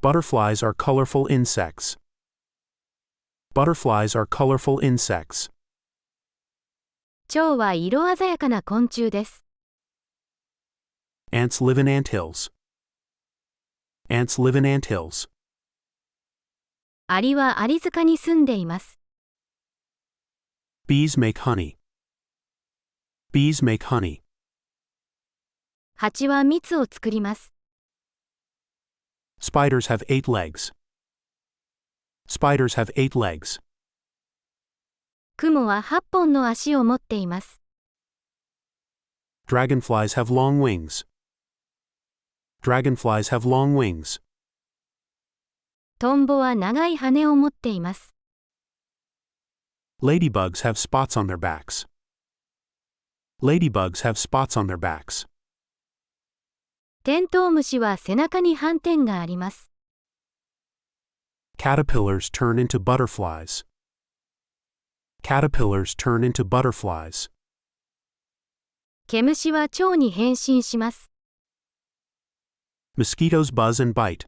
Butterflies are colorful insects. Butterflies are colorful insects. 蝶は色鮮やかな昆虫です。Ants live in anthills. Ants live in anthills. アリはアリ塚に住んでいます。Bees make honey. Bees make honey. 蜂は蜜を作ります。Spiders have 8 legs. Spiders have 8 legs. 雲は8本の足を持っています。Dragonflies have long wings. Dragonflies have long wings. トンボは長い羽を持っています。Ladybugs have spots on their backs. Ladybugs have spots on their backs. テントウムシは背中に斑点があります。Caterpillars turn into butterflies. Caterpillars turn into butterflies. 毛虫は蝶に変身します。Mosquitoes buzz and bite.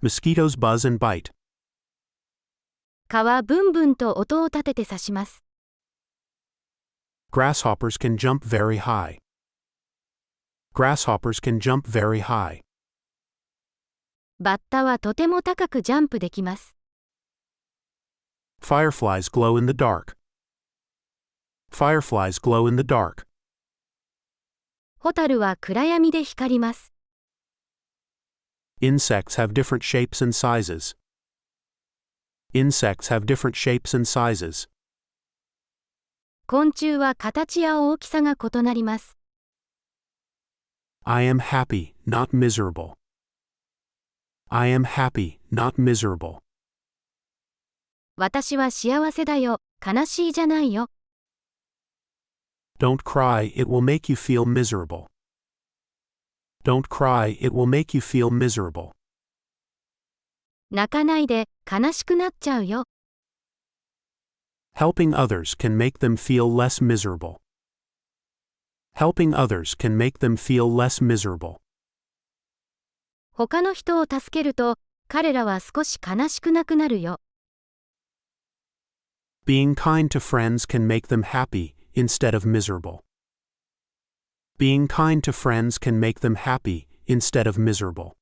Mosquitoes buzz and bite. 蚊はブンブンと音を立てて刺します。Grasshoppers can jump very high. Grasshoppers can jump very high. バッタはとても高くジャンプできます。Fireflies glow in the dark. Fireflies glow in the dark. ホタルは暗闇で光ります。Insects have different shapes and sizes. Insects have different shapes and sizes. 昆虫は形や大きさが異なります。I am happy, not miserable. I am happy, not miserable. 私は幸せだよ、悲しいじゃないよ。Don't cry, it will make you feel miserable. Don't cry, it will make you feel miserable. 泣かないで、悲しくなっちゃうよ。Helping others can make them feel less miserable. Helping others can make them feel less miserable. 他の人を助けると、彼らは少し悲しくなくなるよ。Being kind to friends can make them happy instead of miserable. Being kind to friends can make them happy instead of miserable.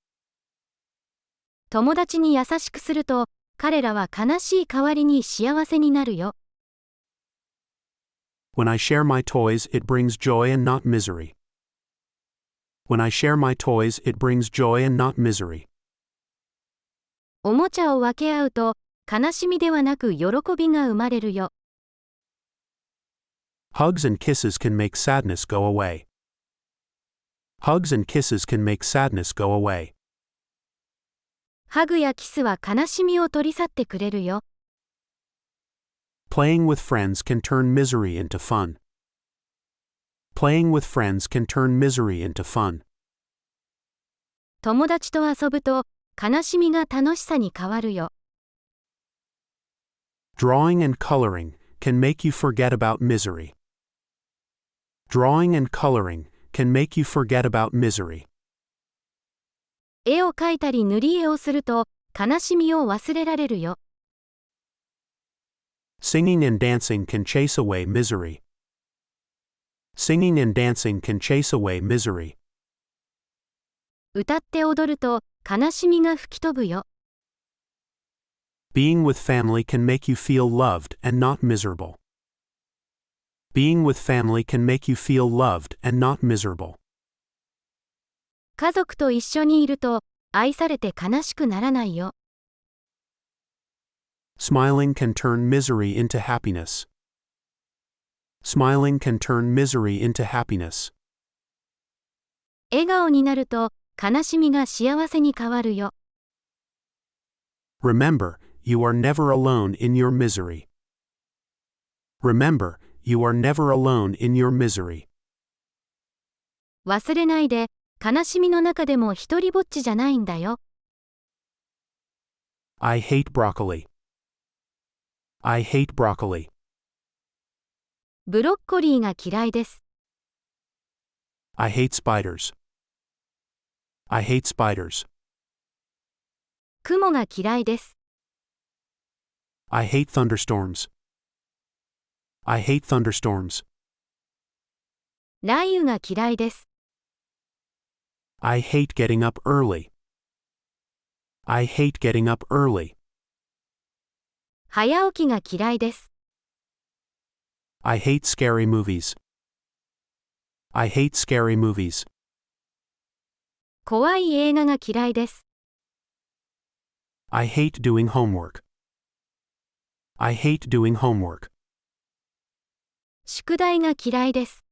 友達に優しくすると、彼らは悲しい代わりに幸せになるよ。When I share my toys, it brings joy and not misery. When I share my toys, it brings joy and not misery. おもちゃを分け合うと、悲しみではなく喜びが生まれるよ。Hugs and kisses can make sadness go away. Hugs and kisses can make sadness go away. ハグやキスは悲しみを取り去ってくれるよ。Playing with friends can turn misery into fun. Playing with friends can turn misery into fun. 友達と遊ぶと、悲しみが楽しさに変わるよ。Drawing and coloring can make you forget about misery. Drawing and coloring can make you forget about misery. 絵を描いたり塗り絵をすると、悲しみを忘れられるよ。Singing and dancing can chase away misery. Singing and dancing can chase away misery. 歌って踊ると、悲しみが吹き飛ぶよ。Being with family can make you feel loved and not miserable. Being with family can make you feel loved and not miserable. 家族と一緒にいると、愛されて悲しくならないよ。Smiling can turn misery into happiness. Smiling can turn misery into happiness. 笑顔になると、悲しみが幸せに変わるよ。Remember, you are never alone in your misery. Remember, you are never alone in your misery. 忘れないで、悲しみの中でも一りぼっちじゃないんだよ。I hate broccoli. I hate broccoli. ブロッコリーが嫌いです。I hate spiders. I hate spiders. 雲が嫌いです。I hate thunderstorms. I hate thunderstorms. 雷雨が嫌いです。I hate getting up early. I hate getting up early. 早起きが嫌いです。I hate scary movies. I hate scary movies. 怖い映画が嫌いです。I hate doing homework. I hate doing homework. 宿題が嫌いです。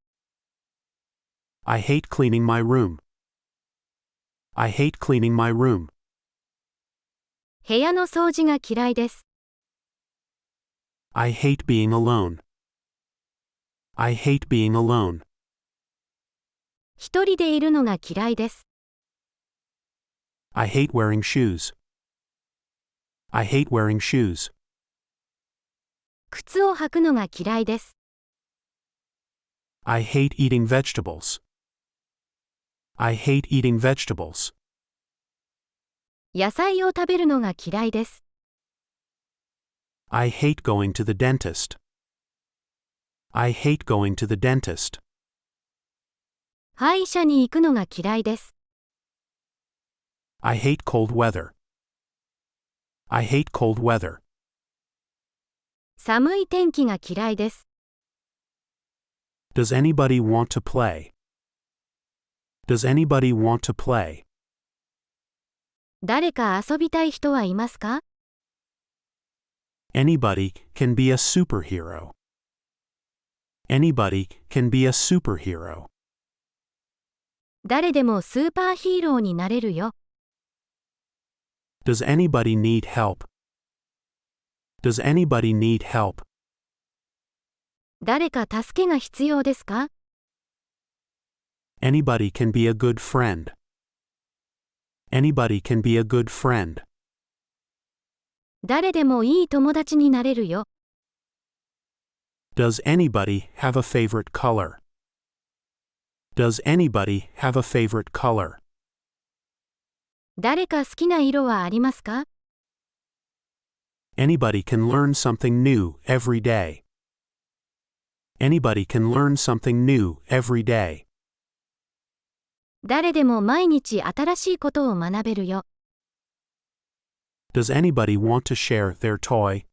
I hate cleaning my room. I hate cleaning my room. 部屋の掃除が嫌いです。I hate being alone. I hate being alone. 一人でいるのが嫌いです。I hate wearing shoes. I hate wearing shoes. 靴を履くのが嫌いです。I hate eating vegetables. I hate eating vegetables. 野菜を食べるのが嫌いです。I hate going to the dentist. I hate going to the dentist. 歯医者に行くのが嫌いです。I hate cold weather. I hate cold weather. 寒い天気が嫌いです。Does anybody want to play? Does anybody want to play? 誰か遊びたい人はいますか？ Anybody can be a superhero. Anybody can be a superhero. 誰でもスーパーヒーローになれるよ。Does anybody need help? Does anybody need help? 誰か助けが必要ですか？ Anybody can be a good friend. Anybody can be a good friend. 誰でもいい友達になれるよ。Does anybody have a favorite color? Does anybody have a favorite color? 誰か好きな色はありますか？ Anybody can learn something new every day. Anybody can learn something new every day. 誰でも毎日新しいことを学べるよ。Does anybody want to share their toy?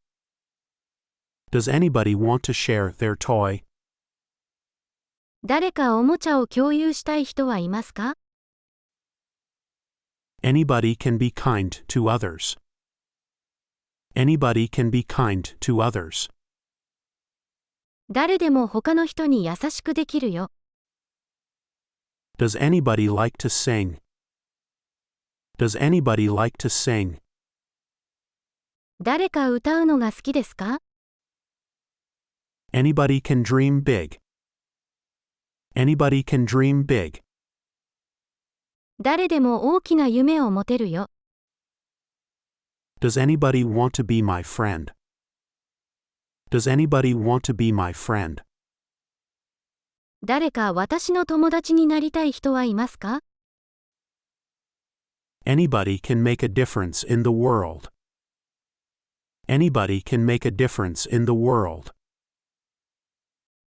Does anybody want to share their toy? 誰かおもちゃを共有したい人はいますか？ Anybody can be kind to others. Anybody can be kind to others. 誰でも他の人に優しくできるよ。Does anybody like to sing? Does anybody like to sing? 誰か歌うのが好きですか？ Anybody can dream big. Anybody can dream big. 誰でも大きな夢を持てるよ。Does anybody want to be my friend? Does anybody want to be my friend? 誰か私の友達になりたい人はいますか？ Anybody can make a difference in the world. Anybody can make a difference in the world.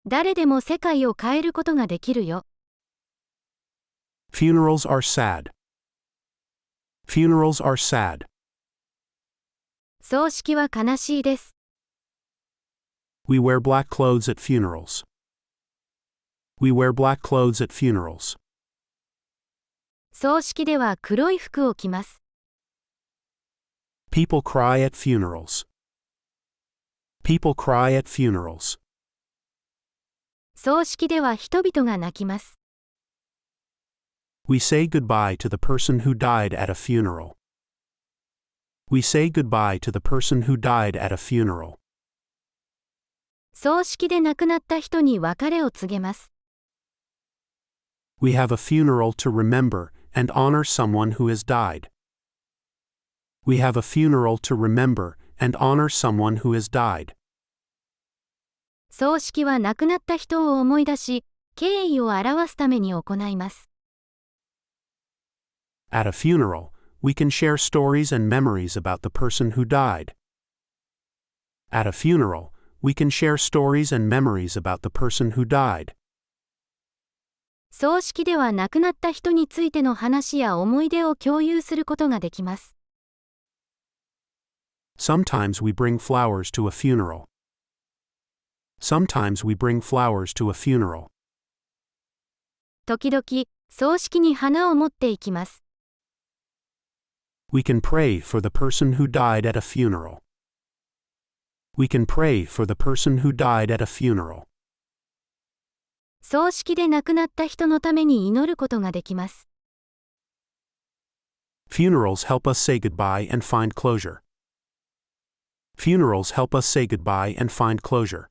誰でも世界を変えることができるよ。Funerals are sad. Funerals are sad. 葬式は悲しいです。We wear black clothes at funerals. We wear black clothes at funerals. 葬式では黒い服を着ます。People cry at funerals. People cry at funerals. 葬式では人々が泣きます。We say goodbye to the person who died at a funeral. We say goodbye to the person who died at a funeral. 葬式で亡くなった人に別れを告げます。We have a funeral to remember and honor someone who has died. We have a funeral to remember and honor someone who has died. 葬式は亡くなった人を思い出し、敬意を表すために行います。At a funeral, we can share stories and memories about the person who died. At a funeral, we can share stories and memories about the person who died. 葬式では亡くなった人についての話や思い出を共有することができます。Sometimes we bring flowers to a funeral. Sometimes we bring flowers to a funeral. 時々、葬式に花を持っていきます。We can pray for the person who died at a funeral. We can pray for the person who died at a funeral. 葬式で亡くなった人のために祈ることができます。Funerals help us say goodbye and find closure. Funerals help us say goodbye and find closure.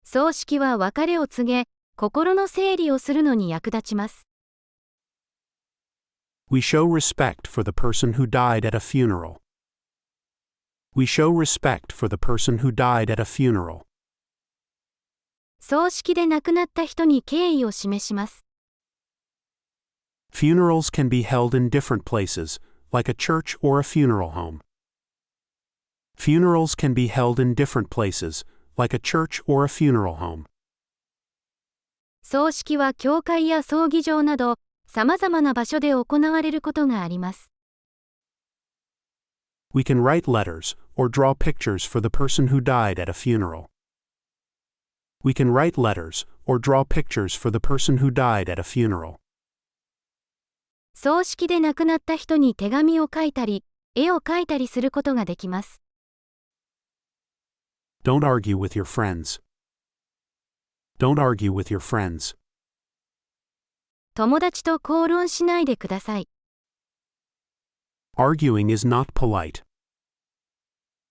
葬式は別れを告げ、心の整理をするのに役立ちます。We show respect for the person who died at a funeral. We show respect for the person who died at a funeral. 葬式で亡くなった人に敬意を示します。Funerals can be held in different places, like a church or a funeral home. Funerals can be held in different places, like a church or a funeral home. 葬式は教会や葬儀場など、様々な場所で行われることがあります。We can write letters or draw pictures for the person who died at a funeral. We can write letters or draw pictures for the person who died at a funeral. 葬式で亡くなった人に手紙を書いたり、絵を描いたりすることができます。Don't argue with your friends. Don't argue with your friends. 友達と口論しないでください。Arguing is not polite.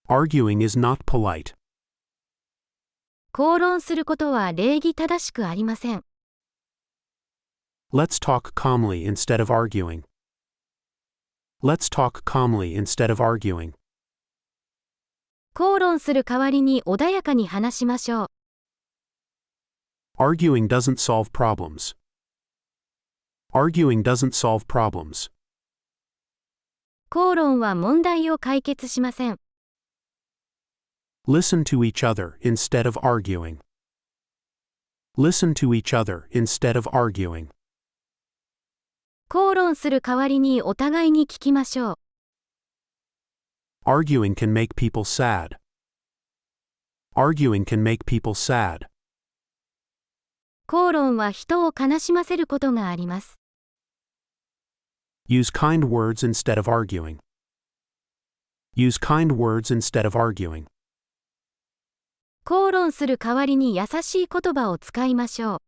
Arguing is not polite. 口論することは礼儀正しくありません。Let's talk calmly instead of arguing. Let's talk calmly instead of arguing. 口論する代わりに穏やかに話しましょう。Arguing doesn't solve problems. Arguing doesn't solve problems. 口論は問題を解決しません。Listen to each other instead of arguing. Listen to each other instead of arguing. 口論する代わりにお互いに聞きましょう。Arguing can make people sad. Arguing can make people sad. 口論は人を悲しませることがあります。Use kind words instead of arguing. Use kind words instead of arguing. 口論する代わりに優しい言葉を使いましょ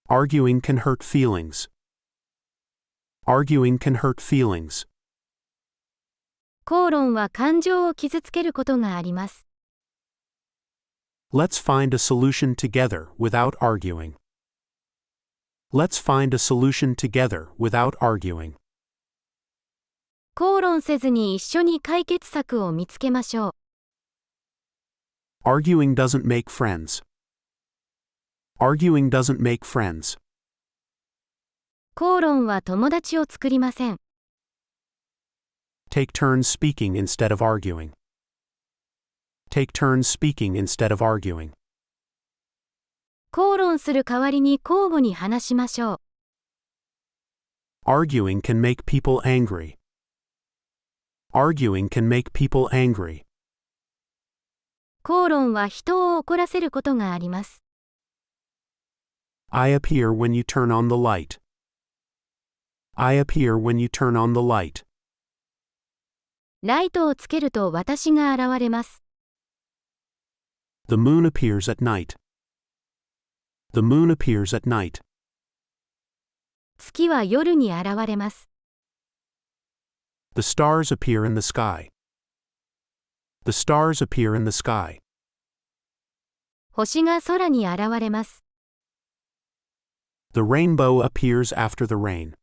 う。Arguing can hurt feelings. Arguing can hurt feelings. 口論は感情を傷つけることがあります。Let's find a solution together without arguing. Let's find a solution together without arguing. 口論せずに一緒に解決策を見つけましょう。Arguing doesn't make friends. Arguing doesn't make friends. 口論は友達を作りません。Take turns speaking instead of arguing. Take turns speaking instead of arguing. 口論する代わりに交互に話しましょう。Arguing can make people angry. Arguing can make people angry. 口論は人を怒らせることがあります。I appear when you turn on the light. I appear when you turn on the light. ライトをつけると私が現れます。The moon appears at night. The moon appears at night. 月は夜に現れます。The stars appear in the sky. The stars appear in the sky. 星が空に現れます。The rainbow appears after the rain.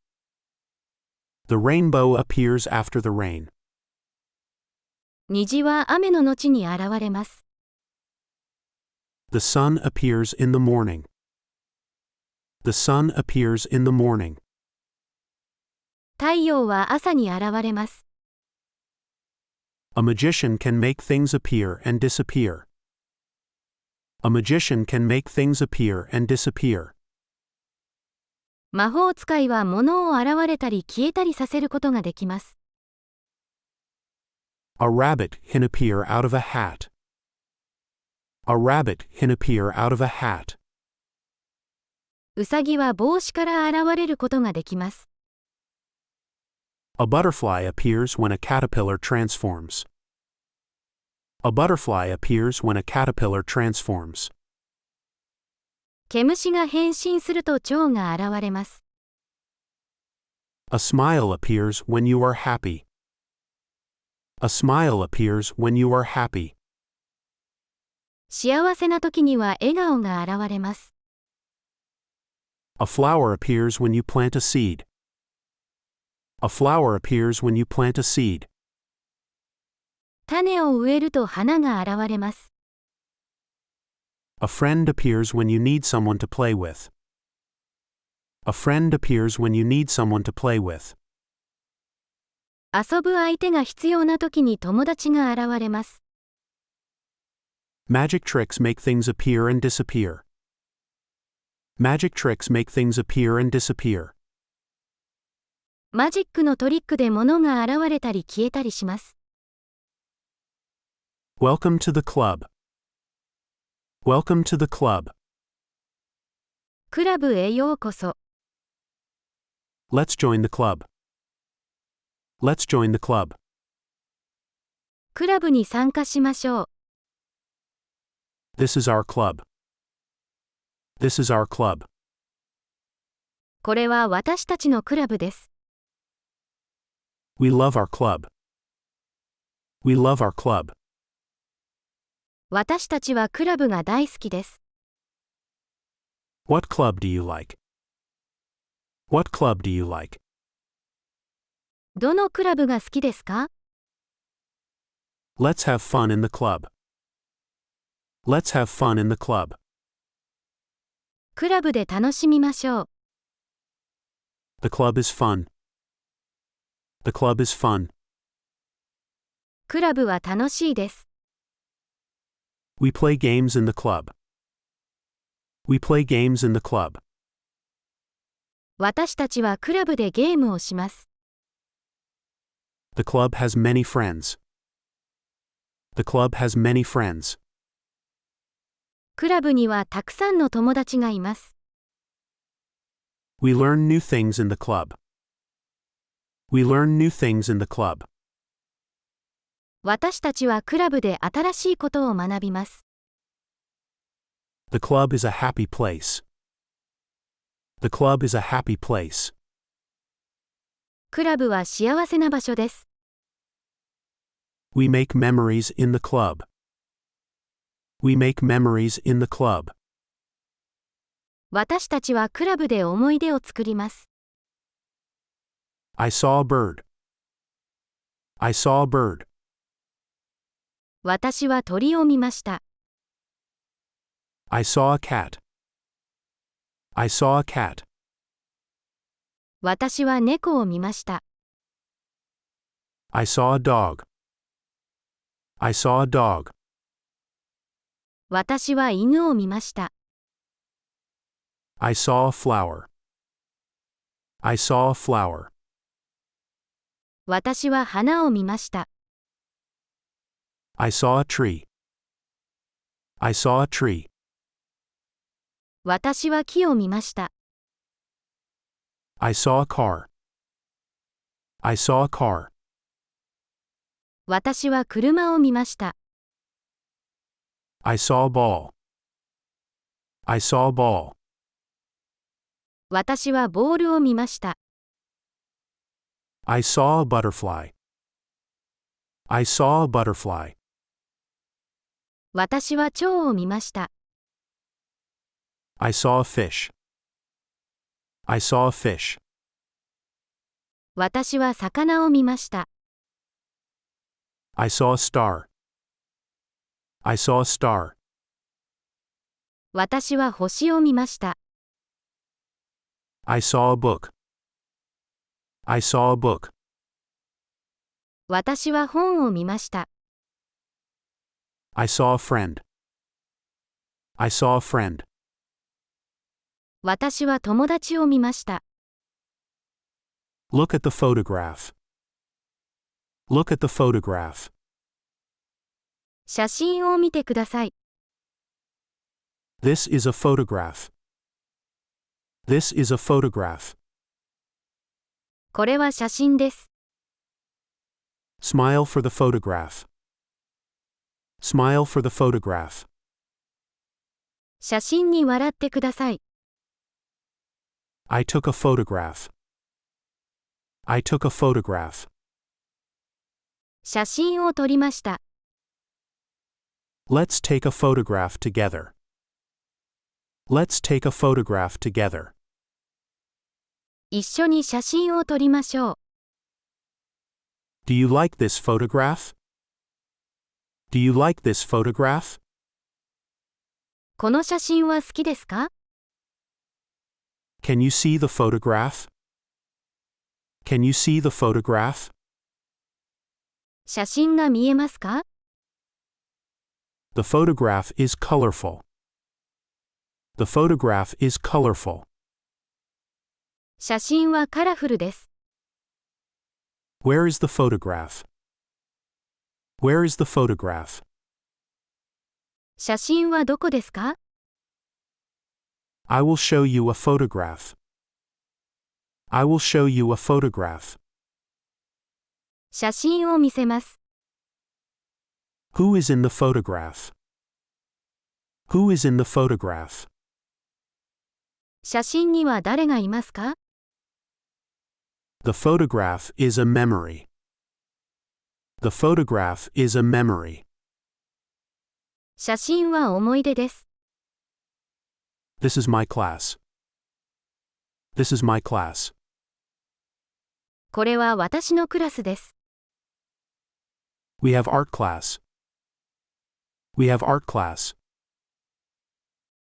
The rainbow appears after the rain. 虹は雨の後に現れます。The sun appears in the morning. The sun appears in the morning. 太陽は朝に現れます。A magician can make things appear and disappear. A magician can make things appear and disappear. 魔法使いは物を現れたり消えたりさせることができます。A rabbit can appear out of a hat. A rabbit can appear out of a hat. うさぎは帽子から現れることができます。A butterfly appears when a caterpillar transforms. A butterfly appears when a caterpillar transforms. 毛虫が変身すると蝶が現れます。A smile appears when you are happy. A smile appears when you are happy. 幸せな時には笑顔が現れます。A flower appears when you plant a seed. A flower appears when you plant a seed. 種を植えると花が現れます。A friend appears when you need someone to play with. A friend appears when you need someone to play with. 遊ぶ相手が必要な時に友達が現れます。Magic tricks make things appear and disappear. Magic tricks make things appear and disappear. マジックのトリックで物が現れたり消えたりします。Welcome to the club. Welcome to the club. クラブへようこそ。Let's join the club. Let's join the club. クラブに参加しましょう。This is our club. This is our club. これは私たちのクラブです。We love our club. We love our club. 私たちはクラブが大好きです。What club do you like? What club do you like? どのクラブが好きですか？ Let's have fun in the club. Let's have fun in the club. クラブで楽しみましょう。The club is fun. The club is fun. クラブは楽しいです。We play games in the club. We play games in the club. 私たちはクラブでゲームをします。The club has many friends. The club has many friends. クラブにはたくさんの友達がいます。We learn new things in the club. We learn new things in the club. 私たちはクラブで新しいことを学びます。The club is a happy place. The club is a happy place. クラブは幸せな場所です。We make memories in the club. We make memories in the club. 私たちはクラブで思い出を作ります。I saw a bird. I saw a bird. 私は鳥を見ました。I saw a cat. I saw a cat. 私は猫を見ました。I saw a dog. I saw a dog. 私は犬を見ました。I saw a flower. I saw a flower. 私は花を見ました。I saw a tree. I saw a tree. 私は木を見ました。I saw a car. I saw a car. 私は車を見ました。I saw a ball. I saw a ball. 私はボールを見ました。I saw a butterfly. I saw a butterfly. 私は蝶を見ました。I saw a fish. I saw a fish. 私は魚を見ました。I saw a star. I saw a star. 私は星を見ました。I saw a book. I saw a book. 私は本を見ました。I saw a friend. I saw a friend. 私は友達を見ました。Look at the photograph. Look at the photograph. 写真を見てください。This is a photograph. This is a photograph. これは写真です。Smile for the photograph. Smile for the photograph. 写真に笑ってください。I took a photograph. I took a photograph. 写真を撮りました。Let's take a photograph together. Let's take a photograph together. 一緒に写真を撮りましょう。Do you like this photograph? Do you like this photograph? この写真は好きですか？ Can you see the photograph? Can you see the photograph? 写真が見えますか？ The photograph is colorful. The photograph is colorful. 写真はカラフルです。Where is the photograph? Where is the photograph? 写真はどこですか？ I will show you a photograph. I will show you a photograph. 写真を見せます。Who is in the photograph? Who is in the photograph? 写真には誰がいますか？ The photograph is a memory. The photograph is a memory. 写真は思い出です。This is my class. This is my class. これは私のクラスです。We have art class. We have art class.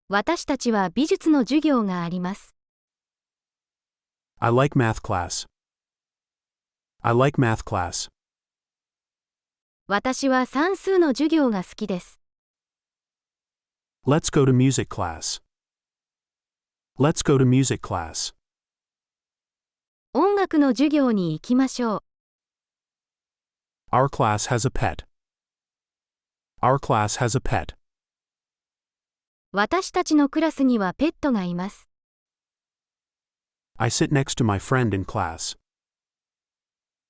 私たちは美術の授業があります。I like math class. I like math class. 私は算数の授業が好きです。Let's go to music class. Let's go to music class. 音楽の授業に行きましょう。Our class has a pet. Our class has a pet. 私たちのクラスにはペットがいます。I sit next to my friend in class.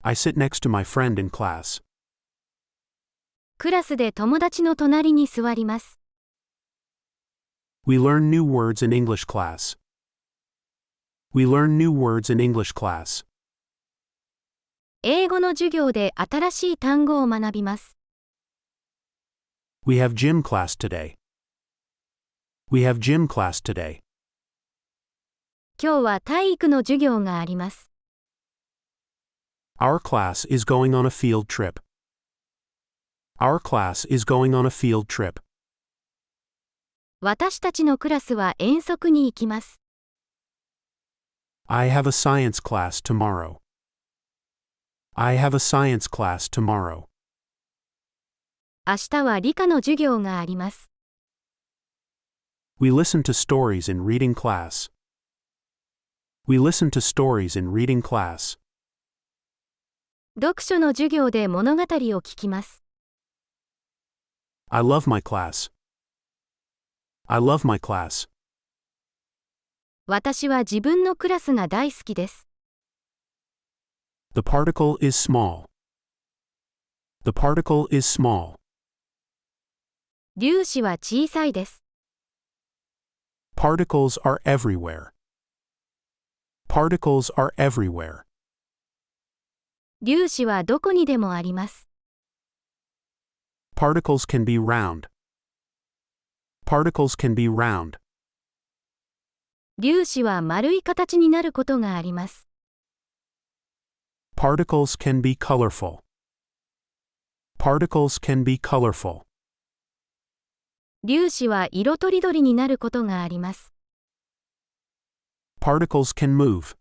I sit next to my friend in class. クラスで友達の隣に座ります。We learn new words in English class. We learn new words in English class. 英語の授業で新しい単語を学びます。We have gym class today. We have gym class today. 今日は体育の授業があります。Our class is going on a field trip. Our class is going on a field trip. 私たちのクラスは遠足に行きます。I have a science class tomorrow. I have a science class tomorrow. 明日は理科の授業があります。We listen to stories in reading class. We listen to stories in reading class. 読書の授業で物語を聞きます。I love my class. I love my class. 私は自分のクラスが大好きです。The particle is small. The particle is small. 粒子は小さいです。Particles are everywhere. Particles are everywhere. 粒子はどこにでもあります。Particles can be round. Particles can be round. 粒子は丸い形になることがあります。Particles can be colorful. Particles can be colorful. 粒子は色とりどりになることがあります。Particles can move.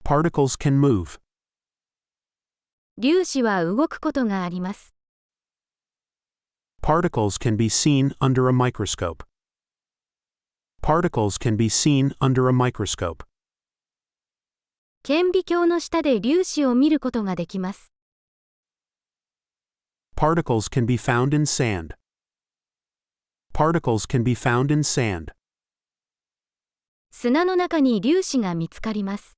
Particles can move. 粒子は動くことがあります。Particles can be seen under a microscope. Particles can be seen under a microscope. 顕微鏡の下で粒子を見ることができます。Particles can be found in sand. Particles can be found in sand. 砂の中に粒子が見つかります。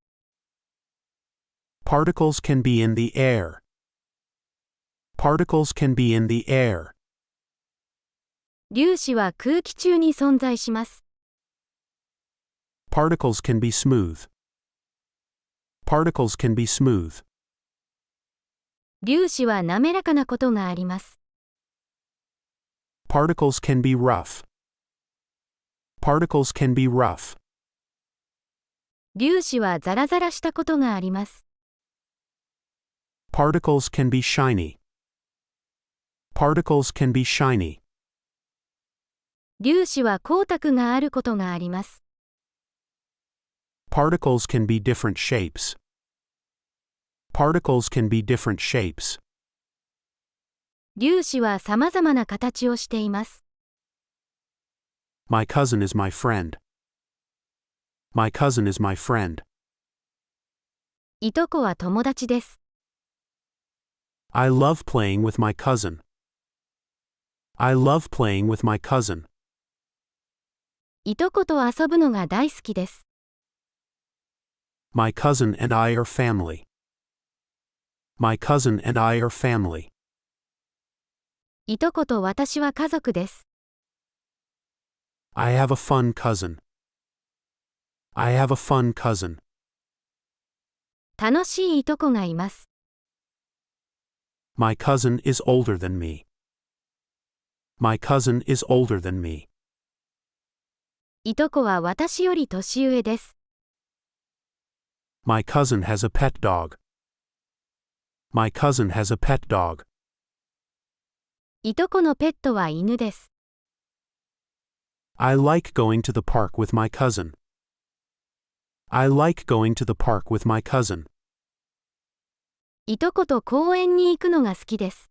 Particles can be in the air. Particles can be in the air. 粒子は空気中に存在します。Particles can be smooth. Particles can be smooth. 粒子は滑らかなことがあります。Particles can be rough. Particles can be rough. 粒子はザラザラしたことがあります。Particles can be shiny. Particles can be shiny. 粒子は光沢があることがあります。Particles can be different shapes. Particles can be different shapes. 粒子は様々な形をしています。My cousin is my friend. My cousin is my friend. いとこは友達です。I love playing with my cousin. I love playing with my cousin. いとこと遊ぶのが大好きです。My cousin and I are family. My cousin and I are family. いとこと私は家族です。I have a fun cousin. I have a fun cousin. 楽しいいとこがいます。My cousin is older than me. My cousin is older than me. いとこは私より年上です。My cousin has a pet dog. My cousin has a pet dog. いとこのペットは犬です。I like going to the park with my cousin. I like going to the park with my cousin. いとこと公園に行くのが好きです。